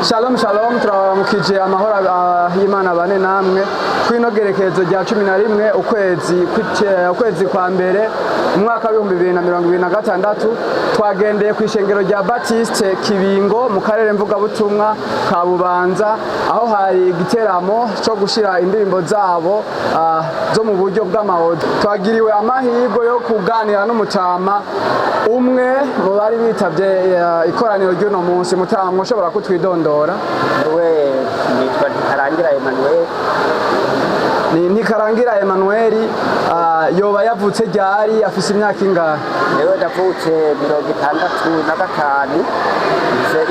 Shalom shalom turamukije amahoro y'Imana bane namwe kwino gerekezo rya 11 ukwezi kwa mbere umwaka wa 2026 twagendeye ku ishengero rya Baptiste Kibingo mu karere mvuga butumwa ka Bubanza aho hari igiteramo cyo gushira indirimbo zabo zo mu buryo bw'amahoro. Twagiriwe amahirwe yo kuganira n'umutama umwe mu bari bitavye ikoraniro ry'uno munsi. Mutama ushobora kutwidondora? We nitwa Nikarangira Emmanuel. Nikarangira Emmanuel yoba yavutse ryari, afise imyaka ingahe? Yewe ndavutse 65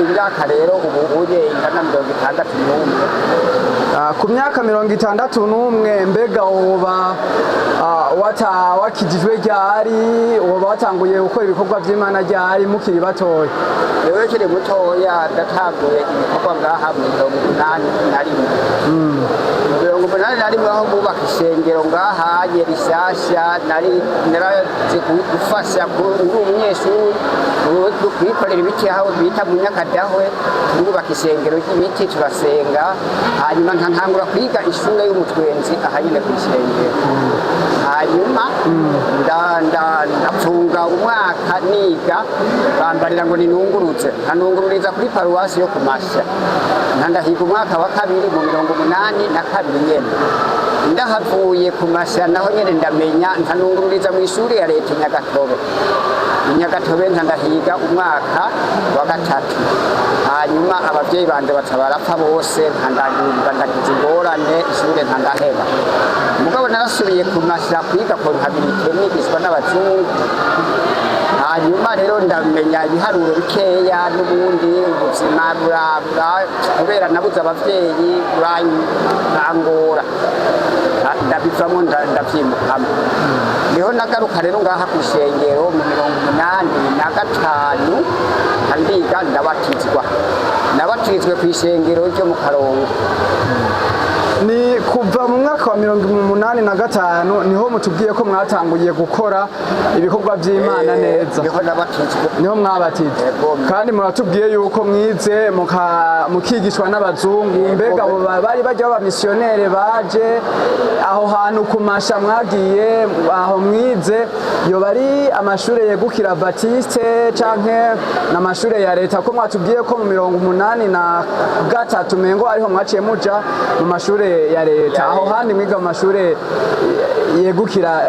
imyaka rero ubu uje ingana 61. Ku myaka 61 mbega woba wakijijwe ryari, woba watanguye gukora ibikorwa by'Imana ryari mukiri batoya? Yewe kiri mutoya ndatanguye ibikorwa ngaha mu 81 aho bubaka ishengero ngaha rishasha naraje gufasha umunyeshuri kwikorera ibiti aho bita mu Nyakadahwe bubaka ishengero ry'ibiti turasenga, hanyuma ntangura kwiga ishure y'umutwenzi ahanyine ku ishengero, hanyuma ndapfunga umwaka niga bambarira ngo ninungurutse nkanungururiza kuri paruwasi yo kumasha ndandahiga umwaka wa kabiri mu 82 nyene ndahavuye kumasha naho nyene ndamenya nkanungururiza mu ishuri ya leta Nyagatobe ndandahiga umwaka wa gatatu, hanyuma abavyeyi banje batabarapfa bose ndagize ingorane ishure ntandaheba. Mugabo narasubiye kumasha kwiga kontabirite nigishwa n'abazungu, hanyuma rero ndamenya ibiharuro bikeya n'ubundi ubuzima burabwa kubera nabuze abavyeyi burangora ndabivamo ndavyimukamo. Niho nagaruka rero ngaha ku ishengero mu 85 andiga nabatizwe ku ishengero ryo mu Karongo. Ni kuva mu mwaka wa 85 niho mutubwiye ko mwatanguye gukora ibikorwa by'Imana neza? Niho mwabatizwe. Kandi muratubwiye yuko mwize mukigishwa n'abazungu. Mbega bari bajya b'abamisiyonere baje aho hantu kumasha mwagiye aho mwize yo bari amashure yegukira Baptiste canke n'amashure ya leta? Ko mwatubwiye ko mu 83 mengo ariho mwaciye muja mu mashure ya leta, aho handi mwiga mu mashure yegukira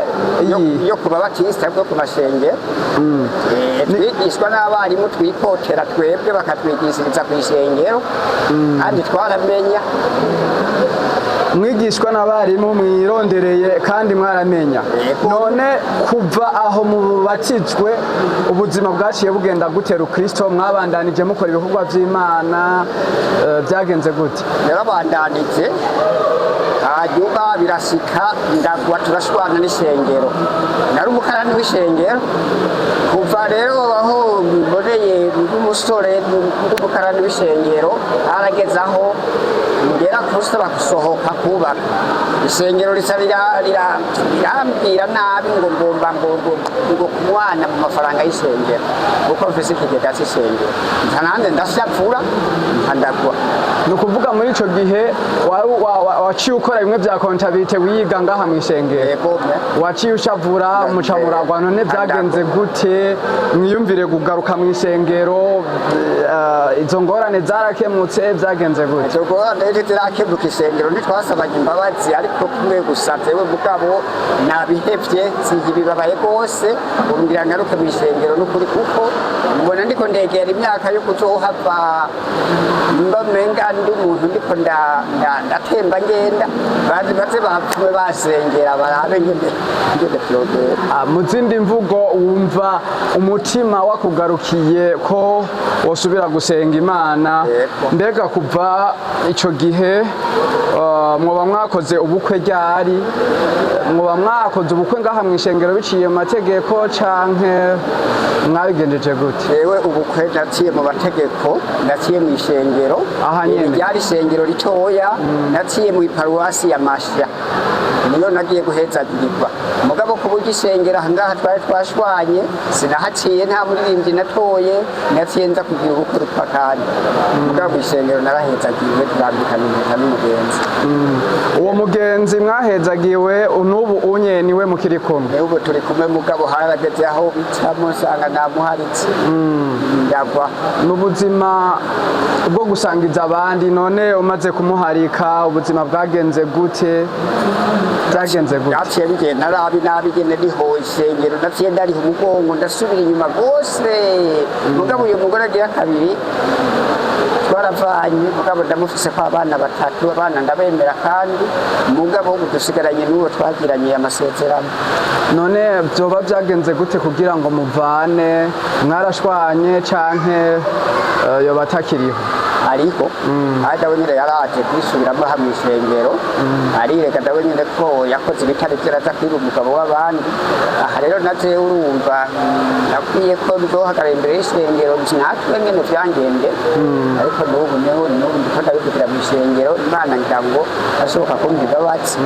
yo kuba Baptiste bwo ku mashenge. Twigishwa n'abarimu twikotera twebwe bakatwigishiriza ku ishengero kandi twaramenya. Mwigishwa n'abarimu mwirondereye kandi mwaramenya. None kuva aho mubatijwe ubuzima bwaciye bugenda gutera Kristo, mwabandanije mukora ibikorwa by'Imana byagenze gute? Yarabandanije hanyuma birashika ndagwa turashwana n'ishengero, nari umukarani w'ishengero kuva rero aho mboneye n'umusore n'umukarani w'ishengero aragezaho ngera kusaba gusohoka kubaka ishengero rirambwira nabi ngo ngomba ngo kumwana mu mafaranga y'ishengero kuko mfise ikigega c'ishengero ntanande ndashapfura ndagwa. Ni ukuvuga muri ico gihe waciye ukora bimwe vya kontabite wiga ngaha mu ishengero, waciye ushavura umucamuragwa. None vyagenze gute mwiyumvire kugaruka mu ishengero? Izo ngorane zarakemutse, vyagenze gute? Izo ngorane zirakemuka, ishengero ntitwasabanye imbabazi ariko kumwe gusa jewe mugabo nabihevye sinkibibabaye gose umbwira ngaruke mu ishengero n'ukuri kuko mbona ndiko ndegera imyaka yo kuzohava mbamenga ndi umuntu ndiko ndatemba ngenda baze bapfume basengera barabe ngende vyogera. Mu zindi mvugo wumva umutima wakugarukiye ko wosubira gusenga Imana. Mbega kuva ico gihe mwoba mwakoze ubukwe ryari? Mwoba mwakoze ubukwe ngaha mu ishengero biciye mu mategeko canke mwabigenjeje gute? Yewe ubukwe naciye mu mategeko, naciye mu ishengero aha nyene ryari ishengero ritoya, naciye mu paruwasi ya Masha niyo nagiye guhezagirirwa mugabo ku buryo isengero ahangaha twari twashwanye sinahaciye nta muririmbyi natoye naciye nza kugira ubukuru pakandi mugabo isengero narahezagiriwe turambikana impeta n'umugenzi. Uwo mugenzi mwahezagiwe n'ubu unye niwe mukiri kumwe? Ubu turi kumwe mugabo harageze aho bicamo nsanga namuharitse ndagwa. N'ubuzima bwo gusangiza abandi, none umaze kumuharika ubuzima bwagenze gute? Byaciye bigenda nabi gene ndiho isengero naciye ndariho umugongo ndasubira inyuma rwose mugabo uyu mugore agira kabiri twaravanye mugabo ndamufise ko abana batatu, abana ndabemera kandi mugabo ubu dusigaranye n'uwo twagiranye amasezerano. None byoba byagenze gute kugira ngo muvane? Mwarashwanye canke yoba atakiriho? Ariko dawe nyine yaraje kwisubiramo hamwe isengero arireka dawe nyine ko yakoze ibitari byaraza kwiba umugabo w'abandi. Aha rero naje urumva nakwiye ko nzohagarara imbere y'isengero natwe nyine vyangende ariko n'ubu ndiko ndabivugira mu isengero Imana ngira ngo ashoboka kumva imbabazi.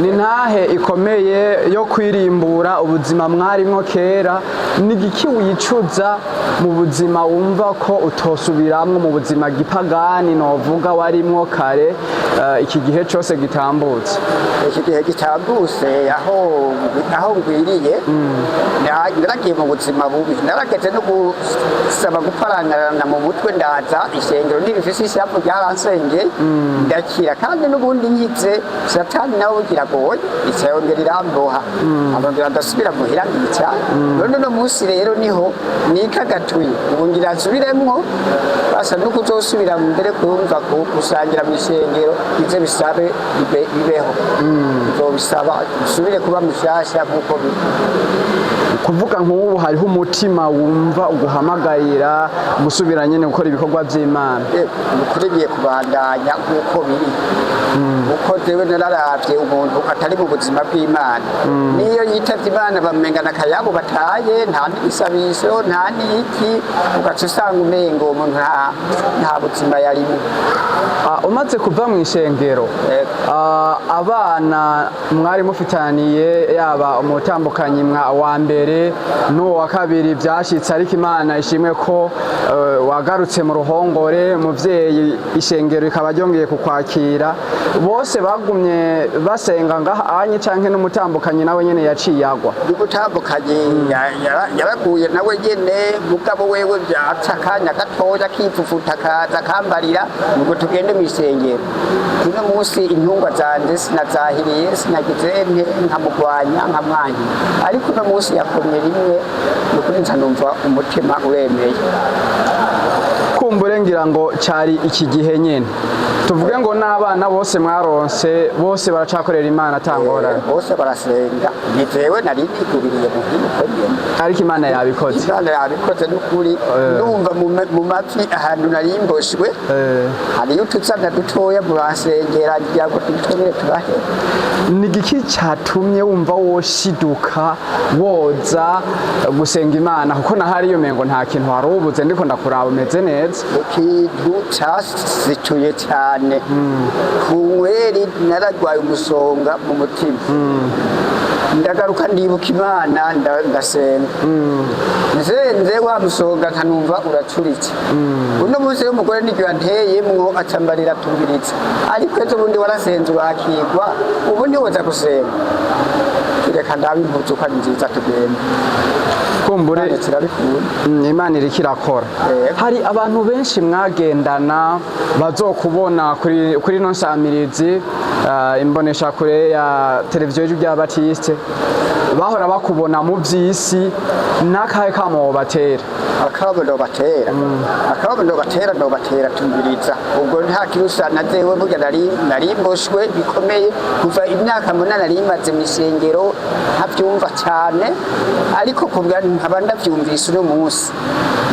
Ni ntahe ikomeye yo kwirimbura ubuzima mwarimwo kera. Ni igiki wicuza mu buzima wumva ko utosubiramwo mu buzima gipagani novuga warimwo kare iki gihe cyose gitambutse? Iki gihe gitambutse aho ngwiriye naragiye mu buzima bubi, narageze no gusaba guparangarana mu mutwe ndaza isengero n'ibifisi ishapu ryaransenge ndakira kandi n'ubundi nyize satani nawe bugira goye isengero riramboha abambira ndasubira muhira ndica. None no munsi rero niho nikagatuye ubu ngira nsubiremwo basa nuko uzosubira mbere kumva gusangira mu isengero ize bisabe bibeho bizobisaba usubire kuba mushasha nkuko kuvuga nk'ubu hariho umutima wumva uguhamagarira gusubira nyine gukora ibikorwa by'Imana. Ukuri biye kubandanya nkuko biri uko jewe nararavye umuntu atari mu buzima bw'Imana niyo yitavye Imana bamengana akayabo bataye nta n'isabiso nta n'iki ugaca usanga umengo umuntu nta buzima yarimo. Umaze kuva mu ishengero abana mwari mufitaniye yaba umutambukanyi wa mbere n'uwo wa kabiri byashitse ariko Imana ishimwe ko wagarutse mu ruhongore muvyeyi ishengero ikaba ryongeye kukwakira bose bagumye basenga ngaha anye canke n'umutambukanyi nawe nyene yaciye agwa? Umutambukanyi yaraguye nawe nyene mugabo wewe byaca akanya gatoya kifufuta kaza kambarira nuko tugende mu isengero. Uno munsi intungwa zanje sinazahiriye sinagize nkamugwanya nkamwanya ariko uno munsi yakomye rimwe nukuri nsanumva umutima uremeye. Kumbure ngira ngo cari iki gihe nyene tuvuge ngo n'abana bose mwaronse bose baracakorera Imana atangorana bose barasenga nitewe nari niguririye mu hino ariko Imana yabikoze. Imana yabikoze n'ukuri ndumva mu mavi ahantu narimboshwe hariyo ututsana dutoya murasengera ngira ngo tutongere tubahe. Ni igiki cyatumye wumva woshiduka woza gusenga Imana kuko nahariyo mengo nta kintu warubuze ndiko ndakuraba umeze neza? Ikintu cyasituye cyane kuweri naragwaye umusonga mu mutima ndagaruka ndibuka Imana ndasenga nzenze wa musonga nkanumva uracuritse. Uno munsi y'umugore niryo yanteyemwo acambarira tumbiritse ariko ejo bundi warasenze urakigwa ubu ntiwoza gusenga reka ndabimpuzu ko ari nziza tugenda kumbure Imana iriko irakora. Hari abantu benshi mwagendana bazokubona kuri no nsamirizi imbonesha kure ya televiziyo ya Baptiste bahora bakubona mu vy'isi nakahe kamo batera? Akabando batera tumbiriza ubwo nta kirusa nazewe burya narimboshwe bikomeye kuva imyaka munana narimaze mu isengero ntabyumva cyane ariko kubwa nkaba ndavyumvise uno munsi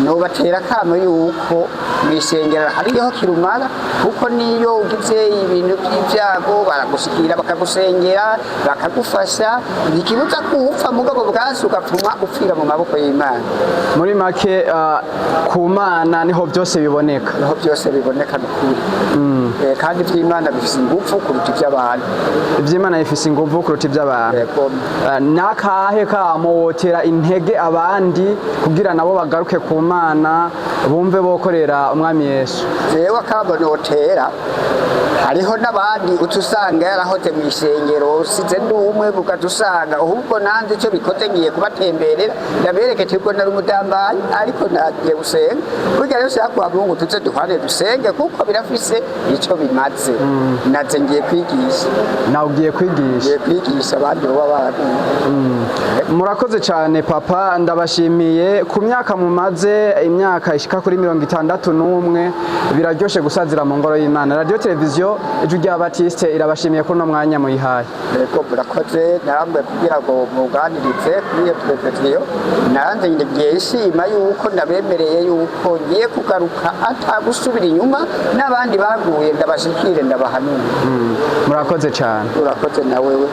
nobatera akamo yuko mw'isengero hariho kirumara, kuko niyo ugize ibintu by'ibyago baragushikira bakagusengera bakagufasha, ntikibuza kuwupfa mugabo bwasi ugatuma upfira mu maboko y'Imana. muri make ku Mana niho byose biboneka. Niho byose biboneka n'ukuri. Kandi iby'Imana bifise ingufu kuruta iby'abantu. Iby'Imana bifise ingufu kuruta iby'abantu. Yego. Nakahe kamo wotera intege abandi kugira nabo bagaruke ku Mana bumve bokorera umwami Yesu? Jewe akamo notera, hariho n'abandi utusanga yarahoze mu isengero usize n'umwe ukadusanga ahubwo nanze icyo bikoze ngiye kubatemberera ndaberekete ubwo nari umudambaye ariko nagiye gusenga burya rero shaka Mungu tuze duhane dusenge kuko birafise icyo bimaze. Naze ngiye kwigisha. Nawe ugiye kwigisha? Ngiye kwigisha abandi b'abantu. Murakoze cyane papa, ndabashimiye ku myaka mumaze, imyaka ishika kuri 61. Biraryoshe gusazira mu ngoro y'Imana. Radio televiziyo Ijwi rya Baptiste irabashimiye ko no mwanya muyihaye. Yego murakoze, narambe kugira ngo muganirize kuri iyo televiziyo. Naranze ngiye ishima yuko ndabemereye yuko ngiye kugaruka atagusubira inyuma, n'abandi baguye ndabashikire ndabahanura. Murakoze cyane. Urakoze na wewe.